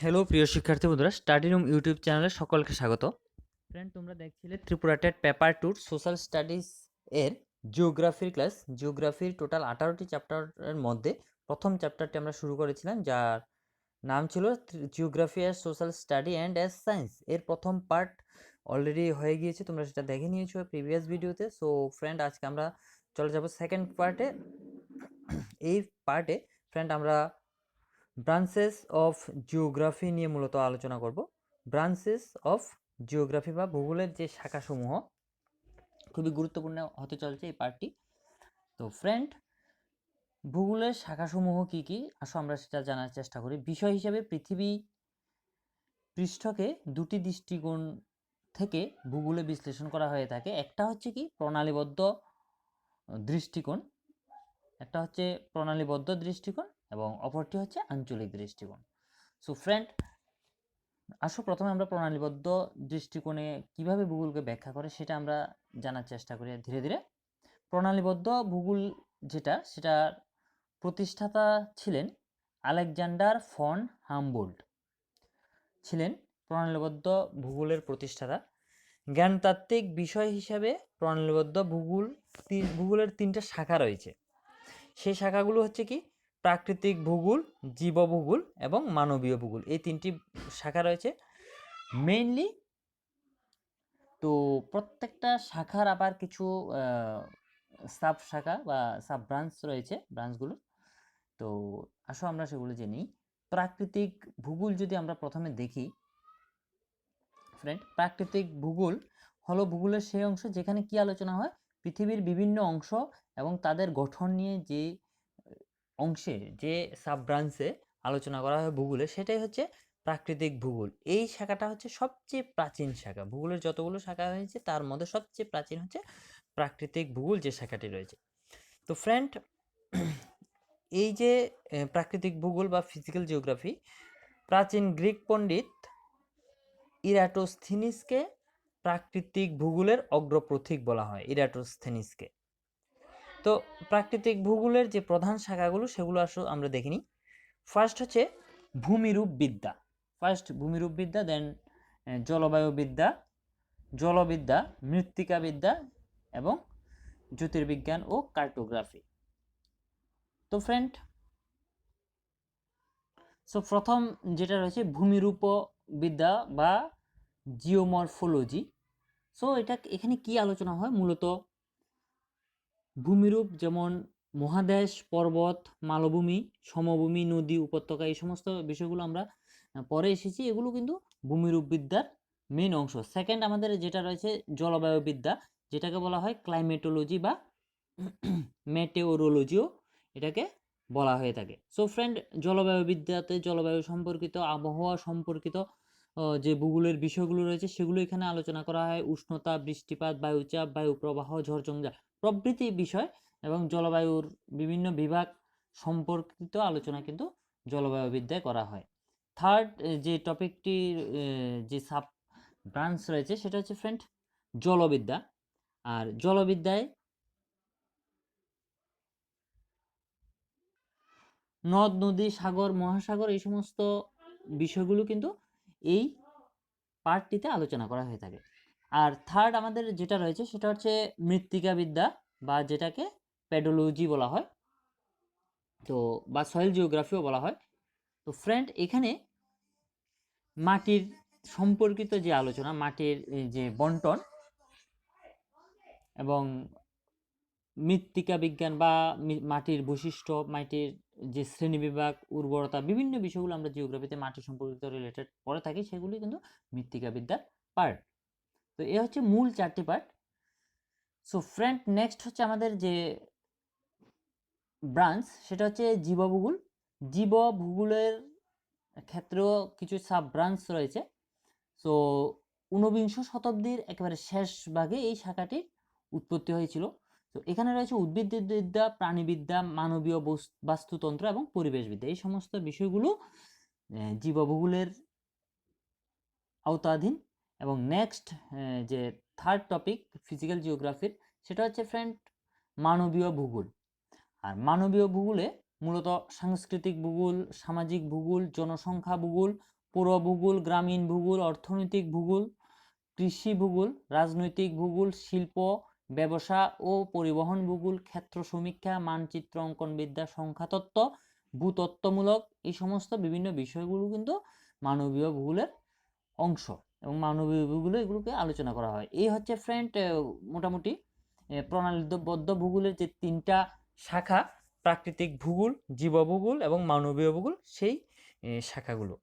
Hello প্রিয় শিক্ষার্থী বন্ধুরা, স্টাডি রুম ইউটিউব চ্যানেলে সকলকে স্বাগত। ফ্রেন্ড, তোমরা দেখছিলে Tripura TET paper 2 social studies এর জিওগ্রাফির ক্লাস। জিওগ্রাফির টোটাল 18টি চ্যাপ্টারের মধ্যে প্রথম চ্যাপ্টারটি আমরা শুরু করেছিলাম, যার নাম ছিল geography as social study and as science. এর প্রথম পার্ট অলরেডি হয়ে গিয়েছে, তোমরা সেটা দেখে নিয়েছো প্রিভিয়াস ভিডিওতে। সো ফ্রেন্ড, আজকে আমরা চলে যাব সেকেন্ড পার্টে। এই পার্টে ফ্রেন্ড আমরা ব্রাঞ্চেস অফ জিওগ্রাফি নিয়ে মূলত আলোচনা করব। ব্রাঞ্চেস অফ জিওগ্রাফি বা ভূগোলের যে শাখাসমূহ, খুবই গুরুত্বপূর্ণ হতে চলছে এই পার্টটি। তো ফ্রেন্ড, ভূগোলের শাখাসমূহ কি কি, আসো আমরা সেটা জানার চেষ্টা করি। বিষয় হিসেবে পৃথিবী পৃষ্ঠকে দুটি দৃষ্টিকোণ থেকে ভূগোলে বিশ্লেষণ করা হয়ে থাকে। একটা হচ্ছে কি প্রণালীবদ্ধ দৃষ্টিকোণ, একটা হচ্ছে প্রণালীবদ্ধ দৃষ্টিকোণ এবং অপরটি হচ্ছে আঞ্চলিক দৃষ্টিকোণ। সো ফ্রেন্ড, আসো প্রথমে আমরা প্রণালীবদ্ধ দৃষ্টিকোণে কিভাবে ভূগোলকে ব্যাখ্যা করে সেটা আমরা জানার চেষ্টা করি ধীরে ধীরে। প্রণালীবদ্ধ ভূগোল সেটার প্রতিষ্ঠাতা ছিলেন আলেকজান্ডার ফন হামবোল্ট, ছিলেন প্রণালীবদ্ধ ভূগোলের প্রতিষ্ঠাতা। জ্ঞানতাত্ত্বিক বিষয় হিসাবে প্রণালীবদ্ধ ভূগোলের 3টে শাখা রয়েছে। সেই শাখাগুলো হচ্ছে কি প্রাকৃতিক ভূগোল, জীবভূগোল এবং মানবীয় ভূগোল। এই 3টি শাখা রয়েছে মেইনলি। তো প্রত্যেকটা শাখার আবার কিছু সাব শাখা বা সাব ব্রাঞ্চ রয়েছে, ব্রাঞ্চগুলো। তো আসো আমরা সেগুলো জেনে নিই। প্রাকৃতিক ভূগোল যদি আমরা প্রথমে দেখি ফ্রেন্ড, প্রাকৃতিক ভূগোল হলো ভূগোলের সেই অংশ যেখানে কি আলোচনা হয়, পৃথিবীর বিভিন্ন অংশ এবং তাদের গঠন নিয়ে যে অংশে যে সাব ব্রাঞ্চে আলোচনা করা হয় ভূগোলে, সেটাই হচ্ছে প্রাকৃতিক ভূগোল। এই শাখাটা হচ্ছে সবচেয়ে প্রাচীন শাখা। ভূগোলের যতগুলো শাখা হয়েছে তার মধ্যে সবচেয়ে প্রাচীন হচ্ছে প্রাকৃতিক ভূগোল যে শাখাটি রয়েছে। তো ফ্রেন্ড, এই যে প্রাকৃতিক ভূগোল বা ফিজিক্যাল জিওগ্রাফি, প্রাচীন গ্রিক পণ্ডিত ইরাটোস্থিনিসকে প্রাকৃতিক ভূগোলের অগ্রপথিক বলা হয়, ইরাটোস্থিনিসকে। তো প্রাকৃতিক ভূগোলের যে প্রধান শাখাগুলো সেগুলো আসলে আমরা দেখিনি। ফার্স্ট হচ্ছে ভূমিরূপ বিদ্যা, দেন জলবায়ুবিদ্যা, জলবিদ্যা, মৃত্তিকাবিদ্যা এবং জ্যোতির্বিজ্ঞান ও কার্টোগ্রাফি। তো ফ্রেন্ড, প্রথম যেটা রয়েছে ভূমিরূপ বিদ্যা বা জিওমরফোলজি। এখানে কি আলোচনা হয়, মূলত ভূমিরূপ যেমন মহাদেশ, পর্বত, মালভূমি, সমভূমি, নদী, উপত্যকা, এই সমস্ত বিষয়গুলো আমরা পরে এসেছি। এগুলো কিন্তু ভূমিরূপ বিদ্যার মেন অংশ। সেকেন্ড আমাদের যেটা রয়েছে জলবায়ু বিদ্যা, যেটাকে বলা হয় ক্লাইমেটোলজি বা মেটেওরোলজিও এটাকে বলা হয়ে থাকে। সো ফ্রেন্ড, জলবায়ু বিদ্যাতে জলবায়ু সম্পর্কিত, আবহাওয়া সম্পর্কিত যে ভূগোলের বিষয়গুলো রয়েছে সেগুলো এখানে আলোচনা করা হয়। উষ্ণতা, বৃষ্টিপাত, বায়ুচাপ, বায়ু প্রবাহ, ঝড়ঝঞ্ঝা প্রভৃতি বিষয় এবং জলবায়ুর বিভিন্ন বিভাগ সম্পর্কিত আলোচনা কিন্তু জলবায়ু বিদ্যায় করা হয়। থার্ড যে টপিকটির যে সাব ব্রাঞ্চ রয়েছে সেটা হচ্ছে ফ্রেন্ড জলবিদ্যা। আর জলবিদ্যায় নদ নদী, সাগর, মহাসাগর, এই সমস্ত বিষয়গুলো কিন্তু এই পার্টটিতে আলোচনা করা হয়ে থাকে। আর থার্ড আমাদের যেটা রয়েছে সেটা হচ্ছে মৃত্তিকা বিদ্যা বা যেটাকে পেডোলজি বলা হয়, তো বা সয়েল জিওগ্রাফিও বলা হয়। তো ফ্রেন্ড, এখানে মাটির সম্পর্কিত যে আলোচনা, মাটির যে বন্টন এবং মৃত্তিকা বিজ্ঞান বা মাটির বৈশিষ্ট্য, মাটির যে শ্রেণীবিভাগ, উর্বরতা, বিভিন্ন বিষয়গুলো আমরা জিওগ্রাফিতে মাটি সম্পর্কিত রিলেটেড পড়ে থাকি, সেগুলি কিন্তু মৃত্তিকা বিদ্যার পার্ট। তো এ হচ্ছে মূল 4টি পার্ট। সো ফ্রেন্ড, নেক্সট হচ্ছে আমাদের যে ব্রাঞ্চ সেটা হচ্ছে জীবভূগোল। জীবভূগোলের ক্ষেত্রেও কিছু সাব ব্রাঞ্চ রয়েছে। সো 19বিংশ শতাব্দীর একেবারে শেষ ভাগে এই শাখাটির উৎপত্তি হয়েছিল। তো এখানে রয়েছে উদ্ভিদবিদ্যা, প্রাণীবিদ্যা, মানবীয় বাস্তুতন্ত্র এবং পরিবেশবিদ্যা। এই সমস্ত বিষয়গুলো জীবভূগোলের আওতাধীন। এবং নেক্সট যে থার্ড টপিক ফিজিক্যাল জিওগ্রাফির, সেটা হচ্ছে ফ্রেন্ড মানবীয় ভূগোল। আর মানবীয় ভূগোলে মূলত সাংস্কৃতিক ভূগোল, সামাজিক ভূগোল, জনসংখ্যা ভূগোল, পুর ভূগোল, গ্রামীণ ভূগোল, অর্থনৈতিক ভূগোল, কৃষি ভূগোল, রাজনৈতিক ভূগোল, শিল্প, ব্যবসা ও পরিবহন ভূগোল, ক্ষেত্র সমীক্ষা, মানচিত্র অঙ্কনবিদ্যা, সংখ্যাতত্ত্ব, ভূতত্ত্বমূলক, এই সমস্ত বিভিন্ন বিষয়গুলো কিন্তু মানবীয় ভূগোলের অংশ এবং মানবীয় ভূগোলে এগুলোকে আলোচনা করা হয়। এই হচ্ছে ফ্রেন্ড মোটামুটি প্রণালীবদ্ধ ভূগোলের যে তিনটা শাখা, প্রাকৃতিক ভূগোল, জীবভূগোল এবং মানবীয় ভূগোল, সেই শাখাগুলো।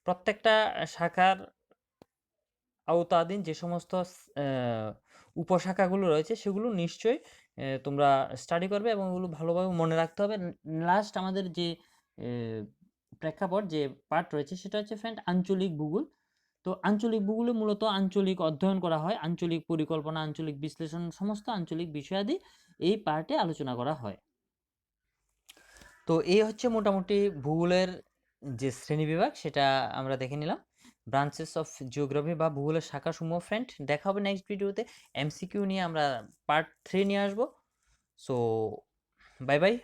প্রত্যেকটা শাখার আওতাধীন যে সমস্ত উপশাখাগুলো রয়েছে সেগুলো নিশ্চয়ই তোমরা স্টাডি করবে এবং এগুলো ভালোভাবে মনে রাখতে হবে। লাস্ট আমাদের যে প্রেক্ষাপট যে পার্ট রয়েছে সেটা হচ্ছে ফ্রেন্ড আঞ্চলিক ভূগোল। তো আঞ্চলিক ভূগোলে মূলত আঞ্চলিক অধ্যয়ন করা হয়, আঞ্চলিক পরিকল্পনা, আঞ্চলিক বিশ্লেষণ, সমস্ত আঞ্চলিক বিষয়াদি এই পার্টে আলোচনা করা হয়। তো এই হচ্ছে মোটামুটি ভূগোলের যে শ্রেণীবিভাগ সেটা আমরা দেখে নিলাম, ব্রাঞ্চেস অফ জিওগ্রাফি বা ভূগোলের শাখাসমূহ। ফ্রেন্ড দেখা হবে নেক্সট ভিডিওতে, এমসিকিউ নিয়ে আমরা পার্ট 3 নিয়ে আসবো। So bye bye.